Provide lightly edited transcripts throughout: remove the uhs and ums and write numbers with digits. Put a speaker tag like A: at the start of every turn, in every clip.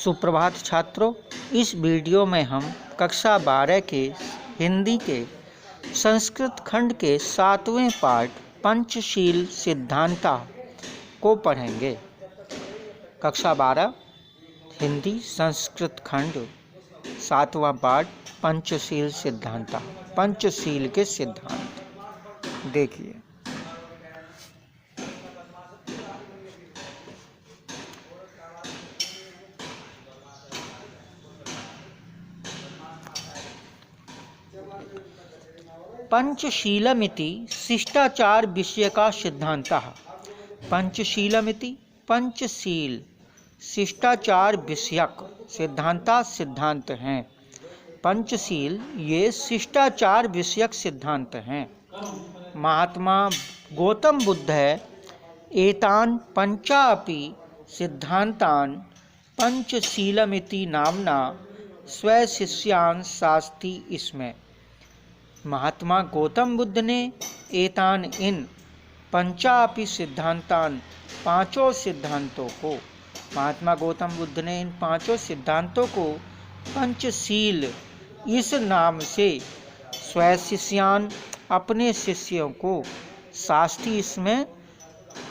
A: सुप्रभात छात्रों, इस वीडियो में हम कक्षा 12 के हिंदी के संस्कृत खंड के 7वें पाठ पंचशील सिद्धांता को पढ़ेंगे। कक्षा 12 हिंदी संस्कृत खंड 7वां पाठ पंचशील सिद्धांता, पंचशील के सिद्धांत। देखिए, पंचशीलमिति शिष्टाचार विषय का सिद्धांतः। पंचशीलमिति पंचशील शिष्टाचार विषयक सिद्धांता सिद्धांत हैं। पंचशील ये शिष्टाचार विषयक सिद्धांत हैं। महात्मा गौतम बुद्ध एतान पंचापि सिद्धांतान पंचशीलमिति नामना स्वशिष्यान् शास्ति इसमें। महात्मा गौतम बुद्ध ने इन पंचापि सिद्धांतान पांचों सिद्धांतों को महात्मा गौतम बुद्ध ने इन पांचों सिद्धांतों को पंचशील इस नाम से स्वशिष्यान अपने शिष्यों को शास्त्री इसमें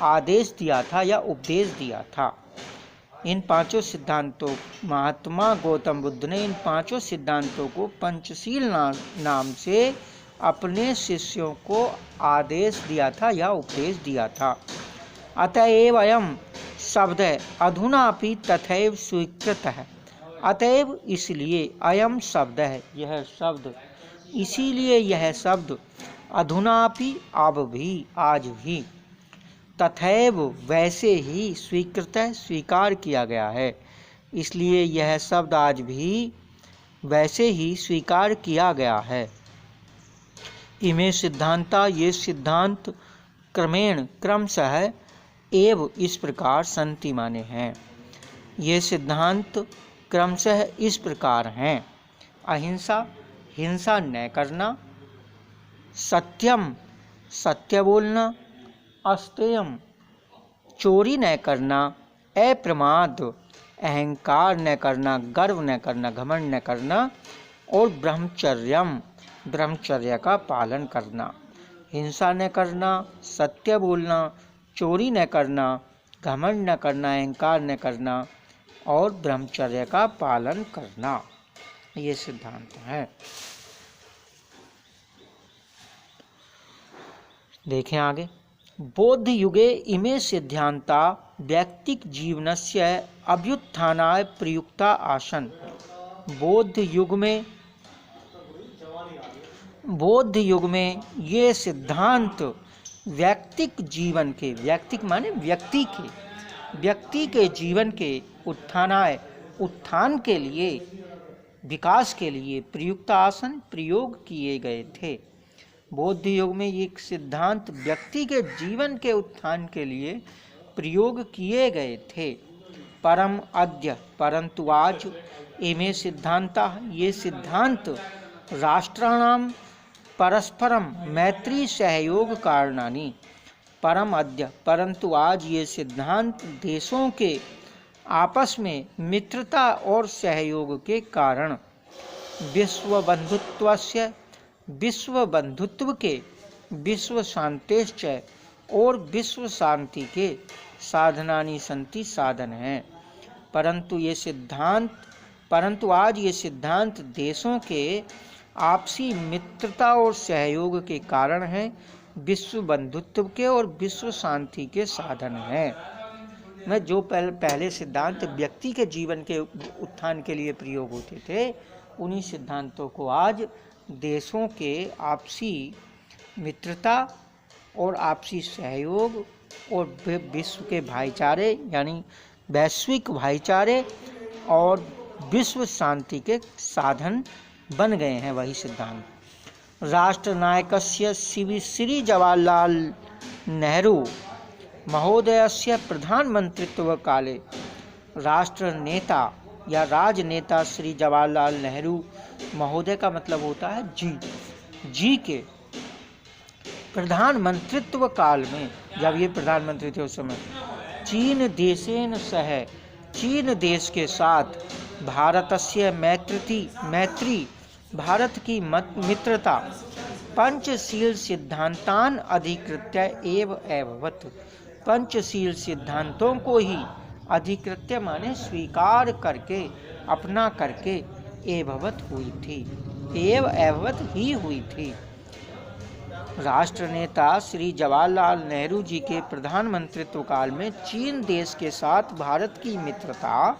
A: आदेश दिया था या उपदेश दिया था। इन पांचों सिद्धांतों महात्मा गौतम बुद्ध ने इन पांचों सिद्धांतों को पंचशील नाम से अपने शिष्यों को आदेश दिया था या उपदेश दिया था। अतएव अयम शब्द अधुनापि तथैव स्वीकृत है। अतएव इसलिए अयम शब्द है, यह शब्द, इसीलिए यह शब्द अधुनापि अब भी, आज भी, तथैव वैसे ही स्वीकृत है, स्वीकार किया गया है। इसलिए यह शब्द आज भी वैसे ही स्वीकार किया गया है। इमे सिद्धांता ये सिद्धांत क्रमेण क्रमशः एव इस प्रकार संति माने हैं। ये सिद्धांत क्रमशः इस प्रकार हैं। अहिंसा, हिंसा न करना, सत्यम, सत्य बोलना, अस्तेयम, चोरी न करना, अप्रमाद, अहंकार न करना, गर्व न करना, घमंड न करना, और ब्रह्मचर्यम, ब्रह्मचर्य का पालन करना। हिंसा न करना, सत्य बोलना, चोरी न करना, घमंड न करना, अहंकार न करना और ब्रह्मचर्य का पालन करना, ये सिद्धांत है। देखें आगे। बौद्ध युगे इमे सिद्धांता व्यक्तिक जीवनस्य अभ्युत्थानाय प्रयुक्ता आसन। बौद्ध युग में ये सिद्धांत व्यक्तिक जीवन के, व्यक्तिक माने व्यक्ति के जीवन के उत्थान के लिए, विकास के लिए प्रयुक्त आसन प्रयोग किए गए थे। बौद्ध युग में ये सिद्धांत व्यक्ति के जीवन के उत्थान के लिए प्रयोग किए गए थे। परम अद्य, परंतु आज, इमे सिद्धांता ये सिद्धांत राष्ट्राणाम परस्परम मैत्री सहयोग कारणानि। परम अद्य, परंतु आज ये सिद्धांत देशों के आपस में मित्रता और सहयोग के कारण विश्व बंधुत्व के, विश्व शांतेश्च और विश्व शांति के साधनानि संति साधन हैं। परंतु आज ये सिद्धांत देशों के आपसी मित्रता और सहयोग के कारण हैं, विश्व बंधुत्व के और विश्व शांति के साधन हैं। जो पहले सिद्धांत व्यक्ति के जीवन के उत्थान के लिए प्रयोग होते थे, उन्हीं सिद्धांतों को आज देशों के आपसी मित्रता और आपसी सहयोग और विश्व के भाईचारे यानी वैश्विक भाईचारे और विश्व शांति के साधन बन गए हैं, वही सिद्धांत। राष्ट्रनायकस्य श्री जवाहरलाल नेहरू महोदयस्य प्रधानमंत्रित्व काले, राष्ट्र नेता या राजनेता श्री जवाहरलाल नेहरू महोदय का मतलब होता है जी के प्रधानमंत्रित्व काल में, जब ये प्रधानमंत्री थे उस समय, चीन देशेन सह चीन देश के साथ भारतस्य मैत्री भारत की मित्रता पंचशील सिद्धांतान अधिकृत्य एव एववत। पंचशील सिद्धांतों को ही अधिकृत्य माने स्वीकार करके, अपना करके एववत हुई थी, एववत ही हुई थी। राष्ट्र नेता श्री जवाहरलाल नेहरू जी के प्रधानमंत्रित्व काल में चीन देश के साथ भारत की मित्रता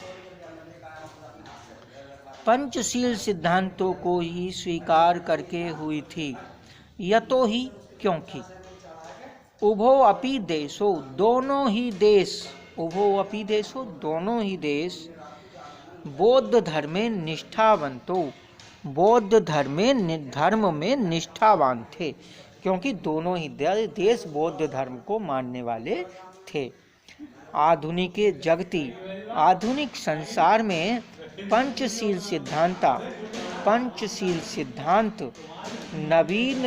A: पंचशील सिद्धांतों को ही स्वीकार करके हुई थी। यतो ही क्योंकि उभो अपि देशो दोनों ही देश, उभो अपि देशो दोनों ही देश बौद्ध धर्मे निष्ठावंतो, बौद्ध धर्म में निष्ठावान थे, क्योंकि दोनों ही देश बौद्ध धर्म को मानने वाले थे। आधुनिक जगती, आधुनिक संसार में पंचशील सिद्धांत नवीन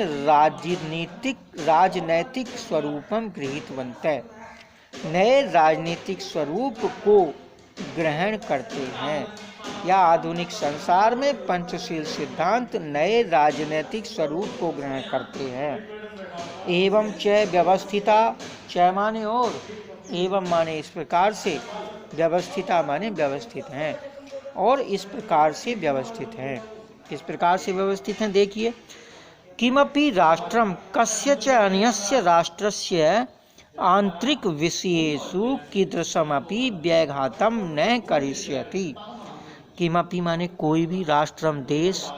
A: राजनैतिक स्वरूपम गृहीतवन्तः, नए राजनीतिक स्वरूप को ग्रहण करते हैं। या आधुनिक संसार में पंचशील सिद्धांत नए राजनैतिक स्वरूप को ग्रहण करते हैं। एवं च व्यवस्थिता, च माने और, एवं माने इस प्रकार से, व्यवस्थिता माने व्यवस्थित हैं, और इस प्रकार से व्यवस्थित हैं। किस प्रकार से व्यवस्थित हैं देखिए। किमपि राष्ट्रम कस्यच अन्यस्य राष्ट्रस्य आंतरिक विषयेषु कीदृशमपि व्याघातं न करिष्यति। किमपि माने कोई भी, राष्ट्रम देश,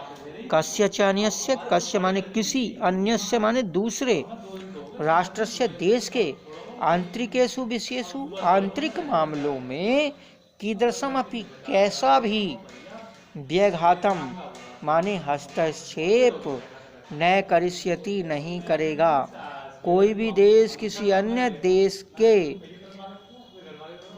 A: कस्यच अन्यस्य, कस्य माने किसी, अन्यस्य माने दूसरे, राष्ट्रस्य देश के, आंतरिकेषु विषयेषु आंतरिक मामलों में, कीदृशमपि कैसा भी, व्याघातम माने हस्तक्षेप, न करिष्यति नहीं करेगा। कोई भी देश किसी अन्य देश के,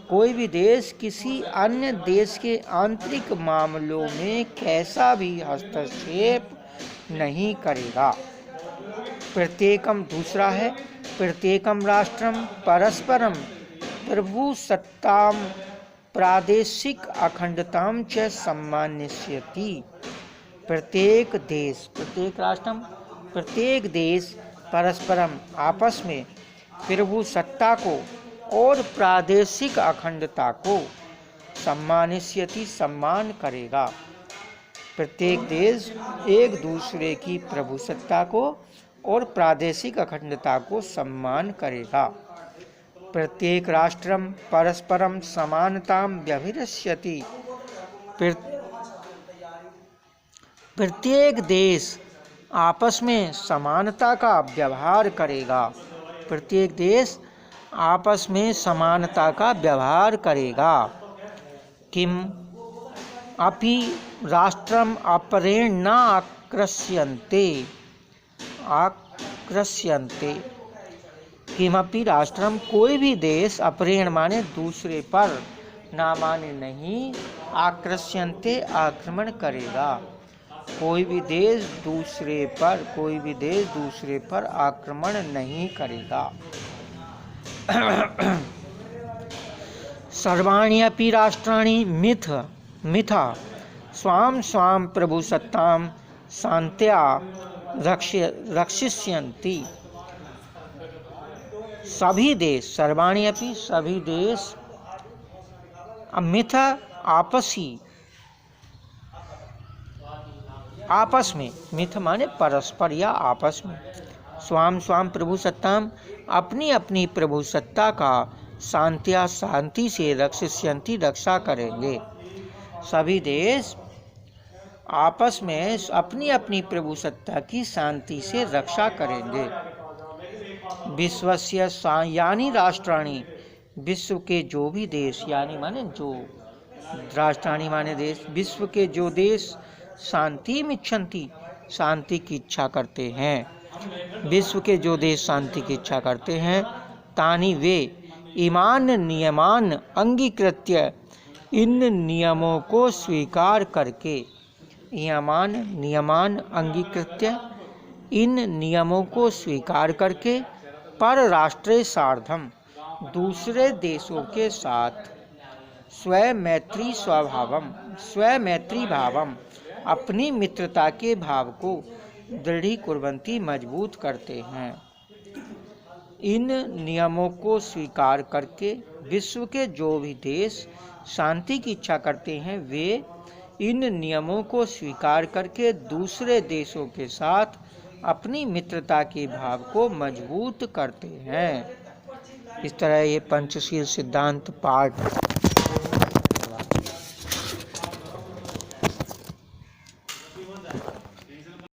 A: कोई भी देश किसी अन्य देश के आंतरिक मामलों में कैसा भी हस्तक्षेप नहीं करेगा। प्रत्येकम दूसरा है, प्रत्येकम राष्ट्रम परस्परम प्रभुसत्ताम प्रादेशिक अखंडताम च सम्मानयति। प्रत्येक देश, प्रत्येक राष्ट्रम, प्रत्येक देश परस्परम आपस में प्रभुसत्ता को और प्रादेशिक अखंडता को सम्मानयति सम्मान करेगा। प्रत्येक देश एक दूसरे की प्रभुसत्ता को और प्रादेशिक अखंडता को सम्मान करेगा। प्रत्येक राष्ट्रम परस्परम समानताम व्यभिरस्यति। प्रत्येक देश आपस में समानता का व्यवहार करेगा। प्रत्येक देश आपस में समानता का व्यवहार करेगा। किम अपि राष्ट्रम अपरेण न आक्रस्यन्ते। किमपि राष्ट्रम कोई भी देश, अपरेण माने दूसरे पर, ना माने नहीं, आक्रस्यन्ते आक्रमण करेगा। कोई भी देश दूसरे पर आक्रमण नहीं करेगा। सर्वाणि अपि राष्ट्राणि मिथा स्वाम स्वाम प्रभुसत्तां शान्त्या रक्षिष्यन्ति। सभी देश, सर्वाणि अपि सभी देश, मिथा आपस में, मिथ माने परस्पर या आपस में, स्वाम स्वाम प्रभुसत्ताम अपनी अपनी प्रभुसत्ता का, शांत्या शांति से, रक्षिष्यन्ति रक्षा करेंगे। सभी देश आपस में अपनी अपनी प्रभुसत्ता की शांति से रक्षा करेंगे। विश्वस्य यानी राष्ट्राणि, विश्व के जो भी देश, यानी माने जो, राष्ट्राणि माने देश, विश्व के जो देश शांति मिच्छन्ति शांति की इच्छा करते हैं, विश्व के जो देश शांति की इच्छा करते हैं, तानि वे ईमान नियमान अंगीकृत्य, इन नियमों को स्वीकार करके, नियमान अंगीकृत्य, इन नियमों को स्वीकार करके, पर राष्ट्रे सार्धम दूसरे देशों के साथ, स्वमैत्री स्वभावम, स्वमैत्री भावम, अपनी मित्रता के भाव को दृढ़ीकुर्वन्ति, मजबूत करते हैं। इन नियमों को स्वीकार करके विश्व के जो भी देश शांति की इच्छा करते हैं, वे इन नियमों को स्वीकार करके दूसरे देशों के साथ अपनी मित्रता के भाव को मजबूत करते हैं। इस तरह ये पंचशील सिद्धांत पाठ